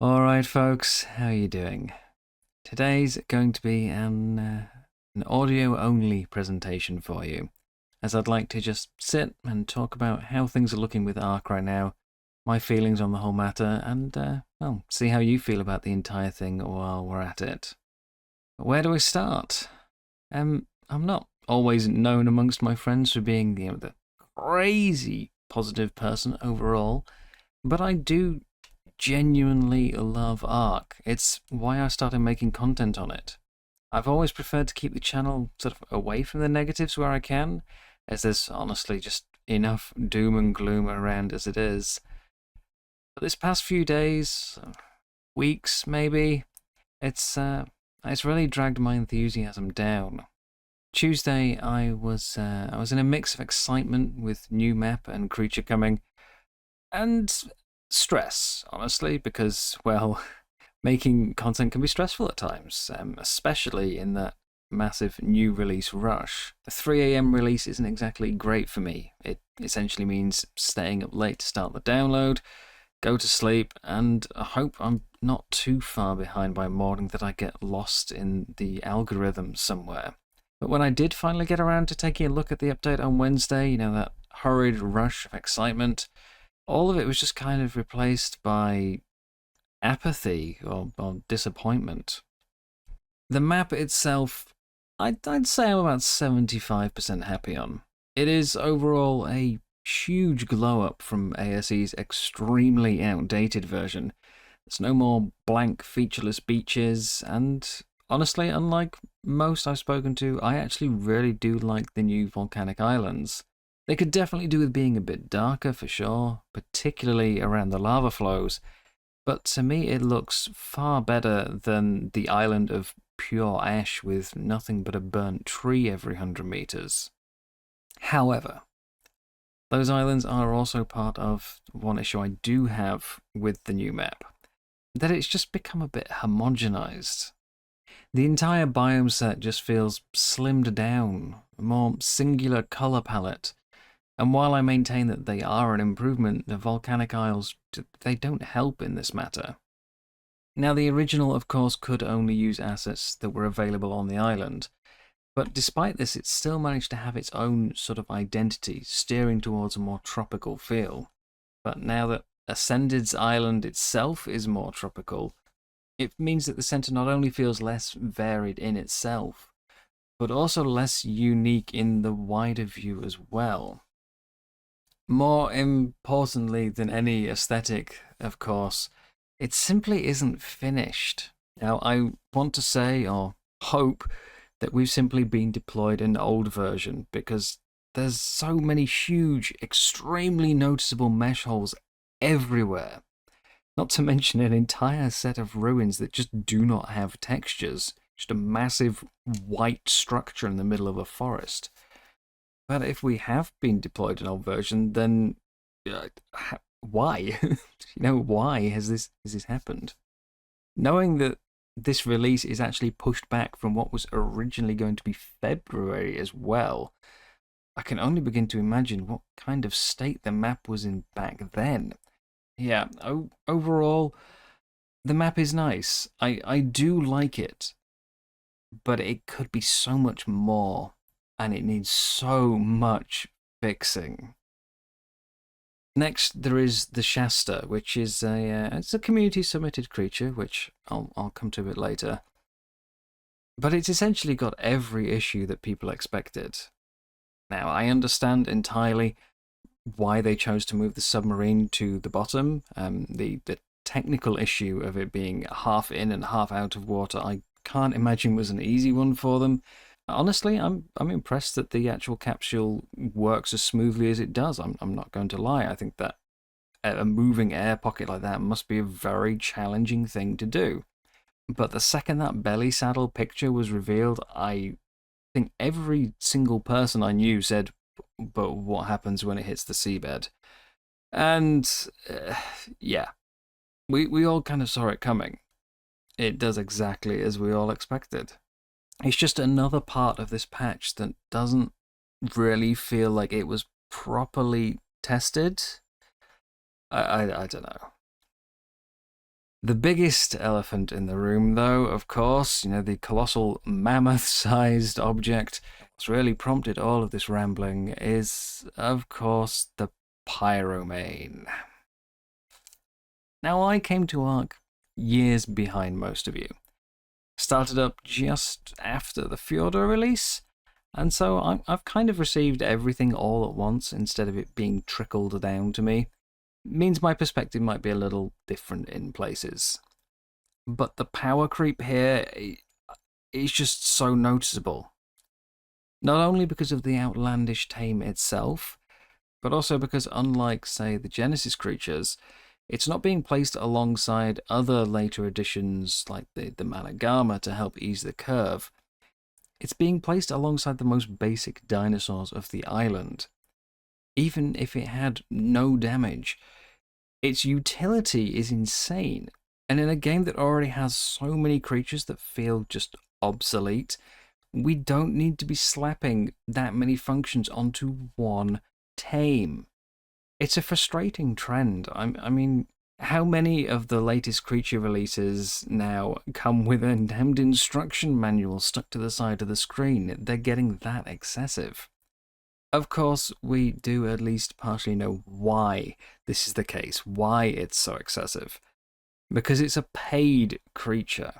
Alright folks, how are you doing? Today's going to be an audio-only presentation for you, as I'd like to just sit and talk about how things are looking with ARK right now, my feelings on the whole matter, and, well, see how you feel about the entire thing while we're at it. Where do I start? I'm not always known amongst my friends for being, the crazy positive person overall, but I do genuinely love ARK. It's why I started making content on it. I've always preferred to keep the channel sort of away from the negatives where I can, as there's honestly just enough doom and gloom around as it is. But this past few days, weeks maybe, it's really dragged my enthusiasm down. Tuesday, I was in a mix of excitement with new map and creature coming, and stress, honestly, because, well, making content can be stressful at times, especially in that massive new release rush. The 3 a.m. release isn't exactly great for me. It essentially means staying up late to start the download, go to sleep, and I hope I'm not too far behind by morning that I get lost in the algorithm somewhere. But when I did finally get around to taking a look at the update on Wednesday, that hurried rush of excitement, all of it was just kind of replaced by apathy or disappointment. The map itself, I'd say I'm about 75% happy on. It is overall a huge glow up from ASE's extremely outdated version. There's no more blank, featureless beaches, and honestly, unlike most I've spoken to, I actually really do like the new volcanic islands. They could definitely do with being a bit darker for sure, particularly around the lava flows, but to me it looks far better than the island of pure ash with nothing but a burnt tree every 100 meters. However, those islands are also part of one issue I do have with the new map, that it's just become a bit homogenized. The entire biome set just feels slimmed down, a more singular color palette. And while I maintain that they are an improvement, the volcanic isles, they don't help in this matter. Now, the original, of course, could only use assets that were available on the island, but despite this, it still managed to have its own sort of identity, steering towards a more tropical feel. But now that Ascended's island itself is more tropical, it means that the center not only feels less varied in itself, but also less unique in the wider view as well. More importantly than any aesthetic, of course, it simply isn't finished. Now, I want to say, or hope, that we've simply been deployed an old version, because there's so many huge, extremely noticeable mesh holes everywhere. Not to mention an entire set of ruins that just do not have textures, just a massive white structure in the middle of a forest. But if we have been deployed an old version, then uh, why? Why has this happened? Knowing that this release is actually pushed back from what was originally going to be February as well, I can only begin to imagine what kind of state the map was in back then. Yeah, overall, the map is nice. I do like it, but it could be so much more, and it needs so much fixing. Next, there is the Shasta, which is it's a community submitted creature, which I'll come to a bit later. But it's essentially got every issue that people expected. Now, I understand entirely why they chose to move the submarine to the bottom. The technical issue of it being half in and half out of water, I can't imagine was an easy one for them. Honestly, I'm impressed that the actual capsule works as smoothly as it does. I'm not going to lie. I think that a moving air pocket like that must be a very challenging thing to do. But the second that belly saddle picture was revealed, I think every single person I knew said, "But what happens when it hits the seabed?" And yeah, we all kind of saw it coming. It does exactly as we all expected. It's just another part of this patch that doesn't really feel like it was properly tested. I don't know. The biggest elephant in the room, though, of course, the colossal mammoth-sized object that's really prompted all of this rambling is, of course, the Pyromane. Now, I came to ARK years behind most of you. Started up just after the Fjordur release, and so I've kind of received everything all at once instead of it being trickled down to me. Means my perspective might be a little different in places. But the power creep here is just so noticeable. Not only because of the outlandish tame itself, but also because unlike, say, the Genesis creatures, it's not being placed alongside other later additions like the Managama to help ease the curve. It's being placed alongside the most basic dinosaurs of the island. Even if it had no damage, its utility is insane. And in a game that already has so many creatures that feel just obsolete, we don't need to be slapping that many functions onto one tame. It's a frustrating trend. I mean, how many of the latest creature releases now come with a damned instruction manual stuck to the side of the screen? They're getting that excessive. Of course, we do at least partially know why this is the case, why it's so excessive. Because it's a paid creature.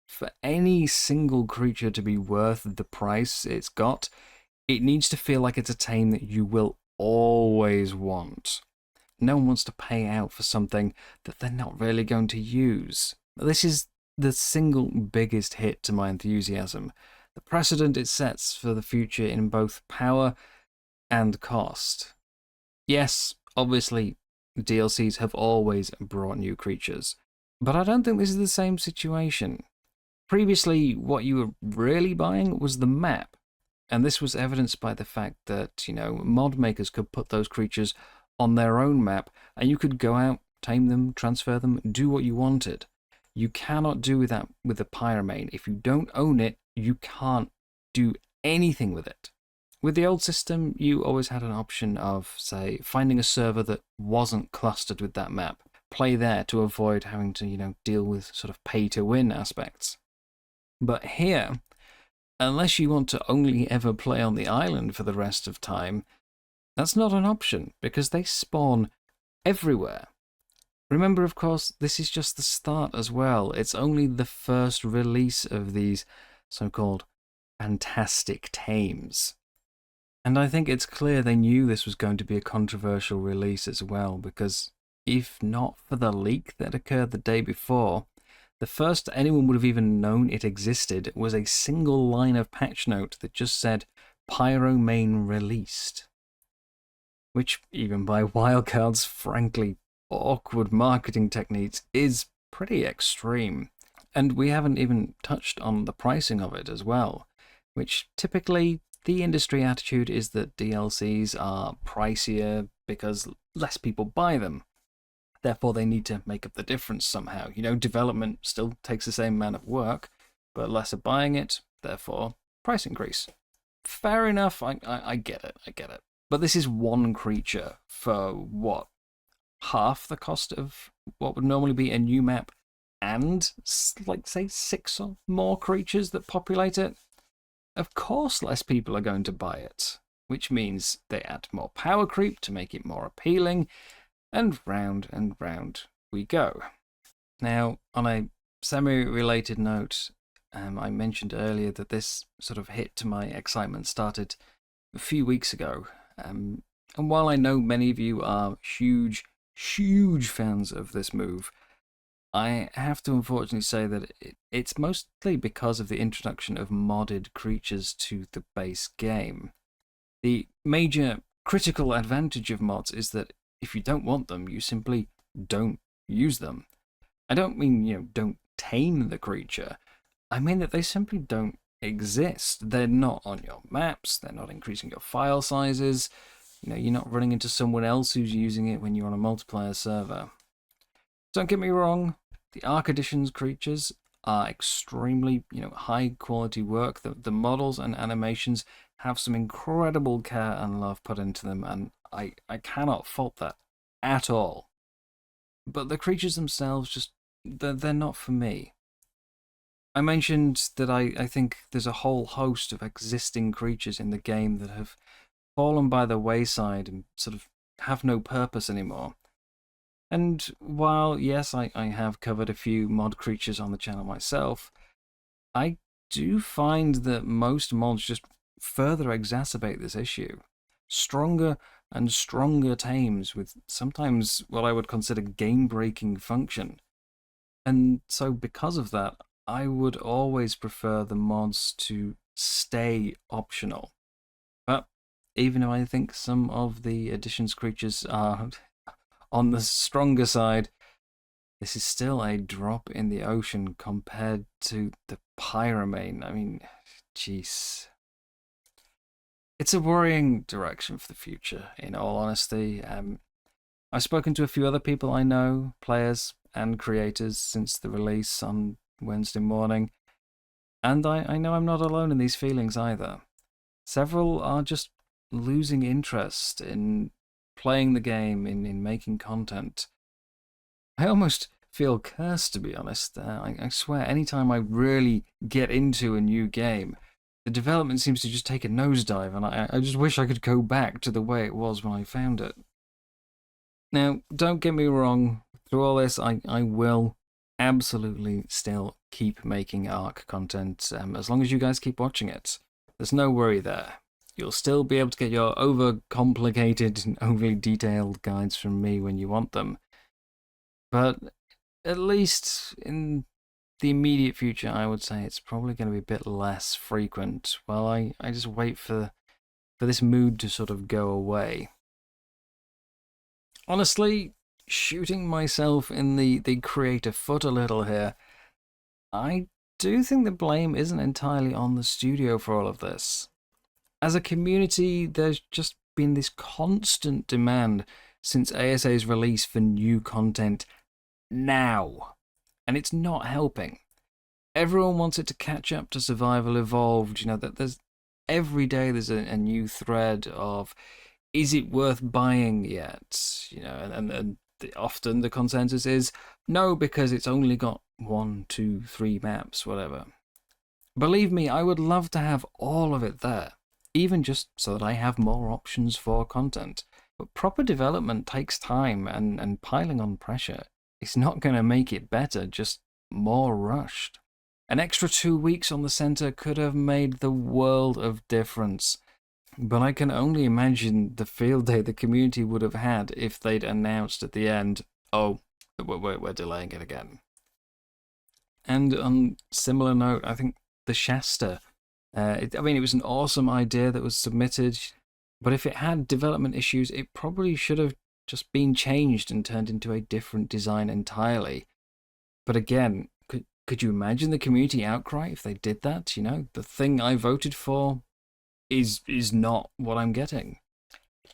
For any single creature to be worth the price it's got, it needs to feel like it's a tame that you will always want. No one wants to pay out for something that they're not really going to use. This is the single biggest hit to my enthusiasm. The precedent it sets for the future in both power and cost. Yes, obviously, DLCs have always brought new creatures, but I don't think this is the same situation. Previously, what you were really buying was the map, and this was evidenced by the fact that, mod makers could put those creatures on their own map, and you could go out, tame them, transfer them, do what you wanted. You cannot do that with the Pyromane. If you don't own it, you can't do anything with it. With the old system, you always had an option of, say, finding a server that wasn't clustered with that map. Play there to avoid having to, deal with sort of pay-to-win aspects. But here, unless you want to only ever play on the island for the rest of time, that's not an option, because they spawn everywhere. Remember, of course, this is just the start as well. It's only the first release of these so-called fantastic tames. And I think it's clear they knew this was going to be a controversial release as well, because if not for the leak that occurred the day before, the first anyone would have even known it existed was a single line of patch note that just said, Pyromane released. Which, even by Wildcard's frankly awkward marketing techniques, is pretty extreme. And we haven't even touched on the pricing of it as well, which typically the industry attitude is that DLCs are pricier because less people buy them. Therefore, they need to make up the difference somehow. Development still takes the same amount of work, but less are buying it, therefore, price increase. Fair enough, I get it. But this is one creature for, what, half the cost of what would normally be a new map, and, like, say, 6 or more creatures that populate it? Of course less people are going to buy it, which means they add more power creep to make it more appealing, and round we go. Now, on a semi-related note, I mentioned earlier that this sort of hit to my excitement started a few weeks ago. And while I know many of you are huge fans of this move, I have to unfortunately say that it's mostly because of the introduction of modded creatures to the base game. The major critical advantage of mods is that if you don't want them, you simply don't use them. I don't mean, don't tame the creature. I mean that they simply don't exist. They're not on your maps, they're not increasing your file sizes, you're not running into someone else who's using it when you're on a multiplayer server. Don't get me wrong, the ARK Editions creatures are extremely, high quality work. The models and animations have some incredible care and love put into them, and I cannot fault that at all. But the creatures themselves just they're not for me. I mentioned that I think there's a whole host of existing creatures in the game that have fallen by the wayside and sort of have no purpose anymore. And while, yes, I have covered a few mod creatures on the channel myself, I do find that most mods just further exacerbate this issue. Stronger and stronger tames with sometimes what I would consider game-breaking function. And so because of that, I would always prefer the mods to stay optional. But even though I think some of the additions creatures are on the stronger side, this is still a drop in the ocean compared to the Pyromane. I mean, jeez. It's a worrying direction for the future, in all honesty. I've spoken to a few other people I know, players and creators, since the release on Wednesday morning, and I know I'm not alone in these feelings either. Several are just losing interest in playing the game, in making content. I almost feel cursed, to be honest. I swear, anytime I really get into a new game, the development seems to just take a nosedive, and I just wish I could go back to the way it was when I found it. Now, don't get me wrong, through all this, I will absolutely still keep making ARK content, as long as you guys keep watching it. There's no worry there. You'll still be able to get your overcomplicated and overly detailed guides from me when you want them. But at least in the immediate future, I would say it's probably going to be a bit less frequent while I just wait for this mood to sort of go away. Honestly, shooting myself in the creator foot a little here, I do think the blame isn't entirely on the studio for all of this. As a community, there's just been this constant demand since ASA's release for new content now, and it's not helping. Everyone wants it to catch up to Survival Evolved. You know, that there's every day there's a new thread of, is it worth buying yet? You know, and often the consensus is no, because it's only got 1, 2, 3 maps, whatever. Believe me, I would love to have all of it there, even just so that I have more options for content. But proper development takes time, and piling on pressure is not going to make it better, just more rushed. An extra 2 weeks on the center could have made the world of difference. But I can only imagine the field day the community would have had if they'd announced at the end, oh, we're delaying it again. And on similar note, I think the Shasta, it was an awesome idea that was submitted, but if it had development issues, it probably should have just been changed and turned into a different design entirely. But again, could you imagine the community outcry if they did that? You know, the thing I voted for is not what I'm getting.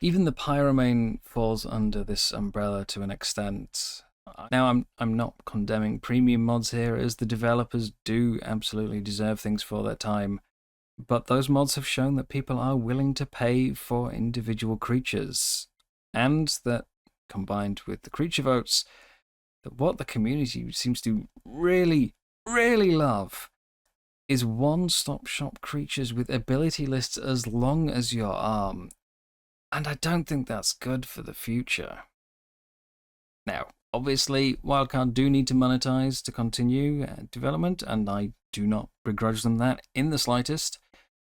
Even the Pyromane falls under this umbrella to an extent. Now, I'm not condemning premium mods here, as the developers do absolutely deserve things for their time, but those mods have shown that people are willing to pay for individual creatures, and that, combined with the creature votes, that what the community seems to really, really love is one-stop shop creatures with ability lists as long as your arm. And I don't think that's good for the future. Now, obviously, Wildcard do need to monetize to continue development, and I do not begrudge them that in the slightest.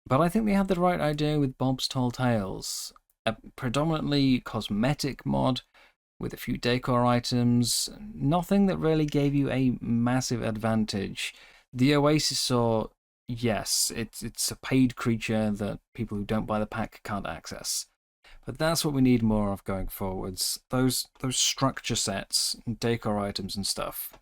But I think they had the right idea with Bob's Tall Tales. A predominantly cosmetic mod with a few decor items, nothing that really gave you a massive advantage. The Oasisaur, yes, it's a paid creature that people who don't buy the pack can't access. But that's what we need more of going forwards. Those structure sets, decor items and stuff.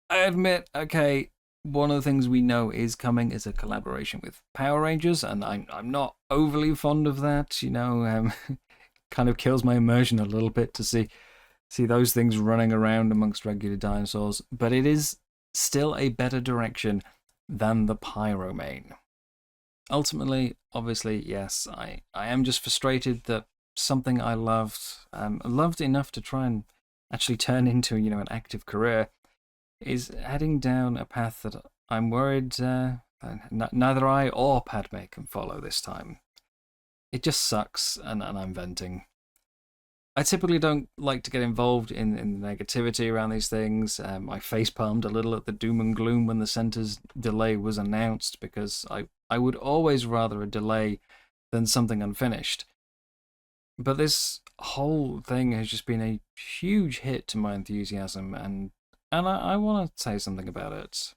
I admit, okay, one of the things we know is coming is a collaboration with Power Rangers, and I'm not overly fond of that, you know. Kind of kills my immersion a little bit to see those things running around amongst regular dinosaurs, but it is still a better direction than the Pyromane. Ultimately, obviously, yes, I am just frustrated that something I loved enough to try and actually turn into, you know, an active career, is heading down a path that I'm worried neither I or Padme can follow this time. It just sucks, and I'm venting. I typically don't like to get involved in the negativity around these things. I facepalmed a little at the doom and gloom when the centre's delay was announced, because I would always rather a delay than something unfinished. But this whole thing has just been a huge hit to my enthusiasm, and I want to say something about it.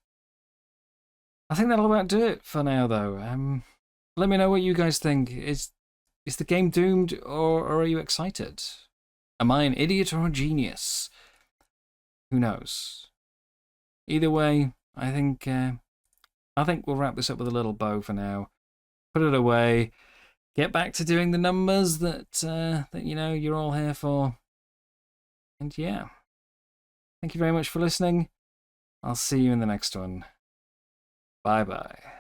I think that'll about do it for now, though. Let me know what you guys think. Is the game doomed, or are you excited? Am I an idiot or a genius? Who knows? Either way, I think we'll wrap this up with a little bow for now. Put it away. Get back to doing the numbers that you know you're all here for. And yeah, thank you very much for listening. I'll see you in the next one. Bye bye.